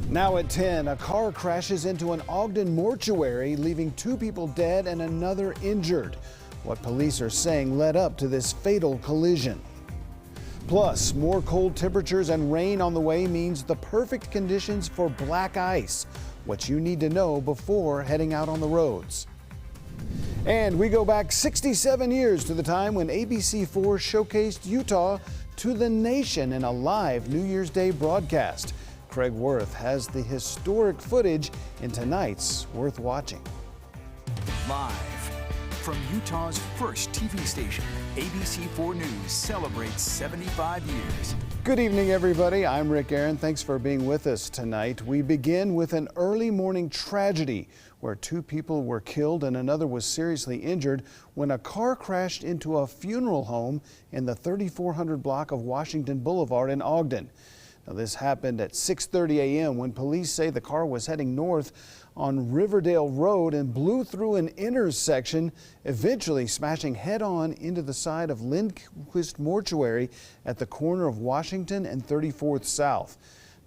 Now at 10, a car crashes into an Ogden mortuary, leaving 2 people dead and another injured. What police are saying led up to this fatal collision. Plus, more cold temperatures and rain on the way means the perfect conditions for black ice. What you need to know before heading out on the roads. And we go back 67 years to the time when ABC4 showcased Utah to the nation in a live New Year's Day broadcast. Craig Worth has the historic footage in tonight's Worth Watching. Live from Utah's first TV station, ABC4 News celebrates 75 years. Good evening, everybody. I'm Rick Aaron. Thanks for being with us tonight. We begin with an early morning tragedy where 2 people were killed and another was seriously injured when a car crashed into a funeral home in the 3400 block of Washington Boulevard in Ogden. Now, this happened at 6:30 a.m. when police say the car was heading north on Riverdale Road and blew through an intersection, eventually smashing head-on into the side of Lindquist Mortuary at the corner of Washington and 34th South.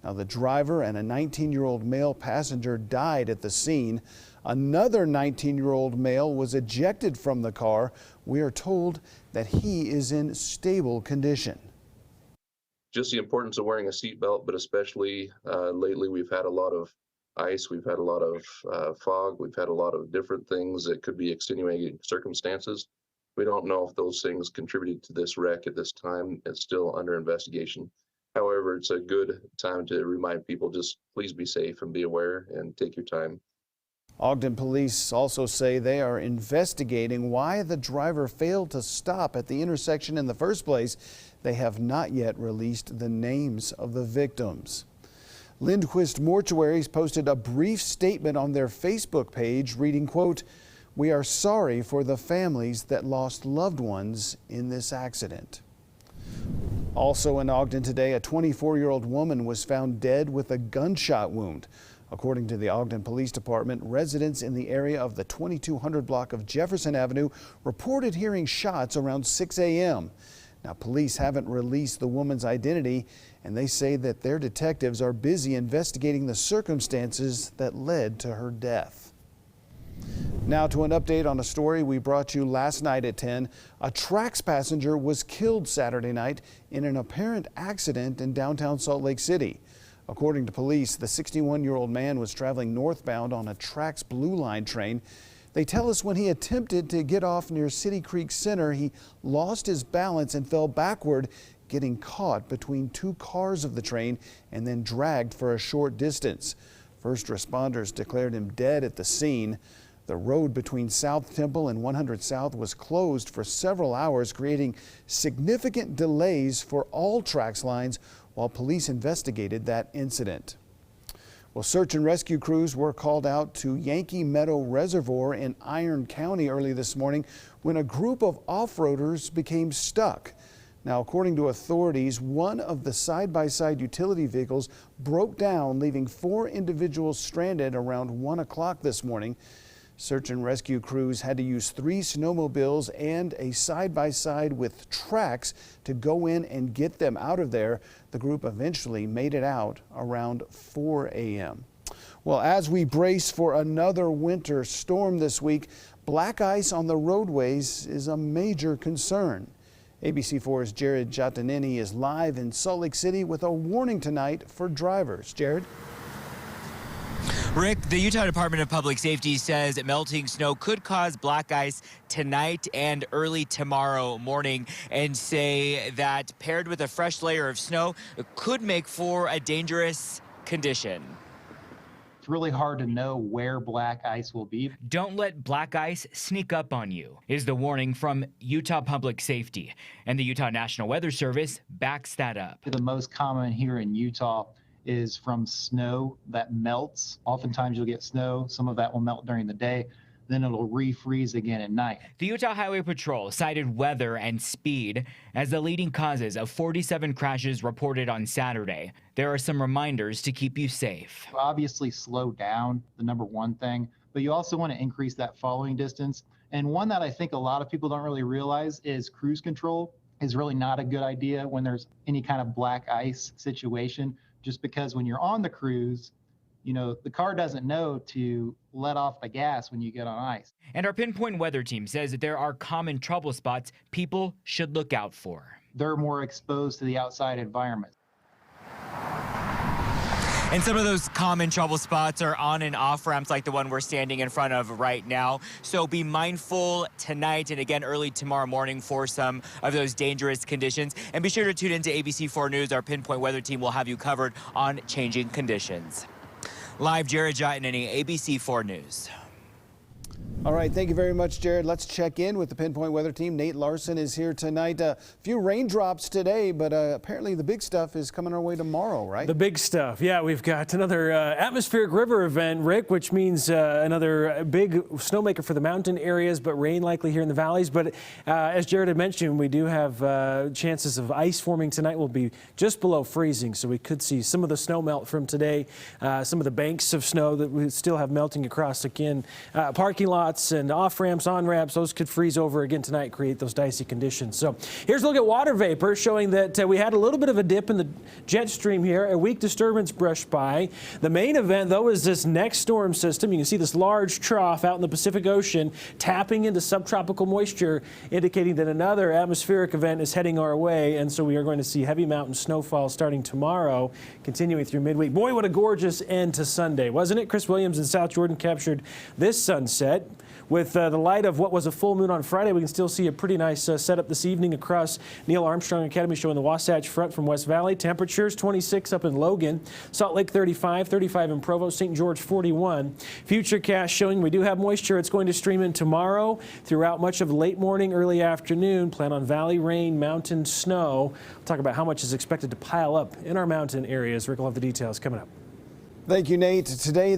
Now, the driver and a 19-year-old male passenger died at the scene. Another 19-year-old male was ejected from the car. We are told that he is in stable condition. Just the importance of wearing a seatbelt, but especially lately we've had a lot of ice, we've had a lot of fog, we've had a lot of different things that could be extenuating circumstances. We don't know if those things contributed to this wreck at this time. It's still under investigation. However, it's a good time to remind people, just please be safe and be aware and take your time. Ogden police also say they are investigating why the driver failed to stop at the intersection in the first place. They have not yet released the names of the victims. Lindquist Mortuaries posted a brief statement on their Facebook page reading, quote, "We are sorry for the families that lost loved ones in this accident." Also in Ogden today, a 24-year-old woman was found dead with a gunshot wound. According to the Ogden Police Department, residents in the area of the 2200 block of Jefferson Avenue reported hearing shots around 6 a.m. Now, police haven't released the woman's identity, and they say that their detectives are busy investigating the circumstances that led to her death. Now to an update on a story we brought you last night at 10. A TRAX passenger was killed Saturday night in an apparent accident in downtown Salt Lake City. According to police, the 61-year-old man was traveling northbound on a TRAX Blue Line train. They tell us when he attempted to get off near City Creek Center, he lost his balance and fell backward, getting caught between 2 cars of the train and then dragged for a short distance. First responders declared him dead at the scene. The road between South Temple and 100 South was closed for several hours, creating significant delays for all TRAX lines while police investigated that incident. Well, search and rescue crews were called out to Yankee Meadow Reservoir in Iron County early this morning when a group of off-roaders became stuck. Now, according to authorities, one of the side-by-side utility vehicles broke down, leaving 4 individuals stranded around 1 o'clock this morning. Search and rescue crews had to use 3 snowmobiles and a side-by-side with TRAX to go in and get them out of there. The group eventually made it out around 4 a.m. Well, as we brace for another winter storm this week, black ice on the roadways is a major concern. ABC4's Jared Jatanini is live in Salt Lake City with a warning tonight for drivers. Jared? Rick, the Utah Department of Public Safety says melting snow could cause black ice tonight and early tomorrow morning, and say that paired with a fresh layer of snow could make for a dangerous condition. It's really hard to know where black ice will be. Don't let black ice sneak up on you, is the warning from Utah Public Safety. And the Utah National Weather Service backs that up. The most common here in Utah is from snow that melts. Oftentimes you'll get snow, some of that will melt during the day, then it'll refreeze again at night. The Utah Highway Patrol cited weather and speed as the leading causes of 47 crashes reported on Saturday. There are some reminders to keep you safe. Obviously slow down, the number one thing, but you also want to increase that following distance. And one that I think a lot of people don't really realize is cruise control is really not a good idea when there's any kind of black ice situation, just because when you're on the cruise, the car doesn't know to let off the gas when you get on ice. And our Pinpoint Weather team says that there are common trouble spots people should look out for. They're more exposed to the outside environment. And some of those common trouble spots are on and off ramps like the one we're standing in front of right now. So be mindful tonight and again early tomorrow morning for some of those dangerous conditions. And be sure to tune into ABC4 News. Our Pinpoint Weather team will have you covered on changing conditions. Live, Jared Jotnany, ABC4 News. All right, thank you very much, Jared. Let's check in with the Pinpoint Weather team. Nate Larson is here tonight. A few raindrops today, but apparently the big stuff is coming our way tomorrow, right? The big stuff, yeah. We've got another atmospheric river event, Rick, which means another big snowmaker for the mountain areas, but rain likely here in the valleys. But as Jared had mentioned, we do have chances of ice forming tonight. Will be just below freezing, so we could see some of the snow melt from today, some of the banks of snow that we still have melting across again. Parking lots and off-ramps, on-ramps, those could freeze over again tonight, create those dicey conditions. So here's a look at water vapor showing that we had a little bit of a dip in the jet stream here. A weak disturbance brushed by. The main event, though, is this next storm system. You can see this large trough out in the Pacific Ocean tapping into subtropical moisture, indicating that another atmospheric event is heading our way. And so we are going to see heavy mountain snowfall starting tomorrow, continuing through midweek. Boy, what a gorgeous end to Sunday, wasn't it? Chris Williams in South Jordan captured this sunset. With the light of what was a full moon on Friday, we can still see a pretty nice setup this evening across Neil Armstrong Academy, showing the Wasatch Front from West Valley. Temperatures 26 up in Logan, Salt Lake 35, 35 in Provo, St. George 41. Futurecast showing we do have moisture. It's going to stream in tomorrow throughout much of late morning, early afternoon. Plan on valley rain, mountain snow. We'll talk about how much is expected to pile up in our mountain areas. Rick will have the details coming up. Thank you, Nate. Today,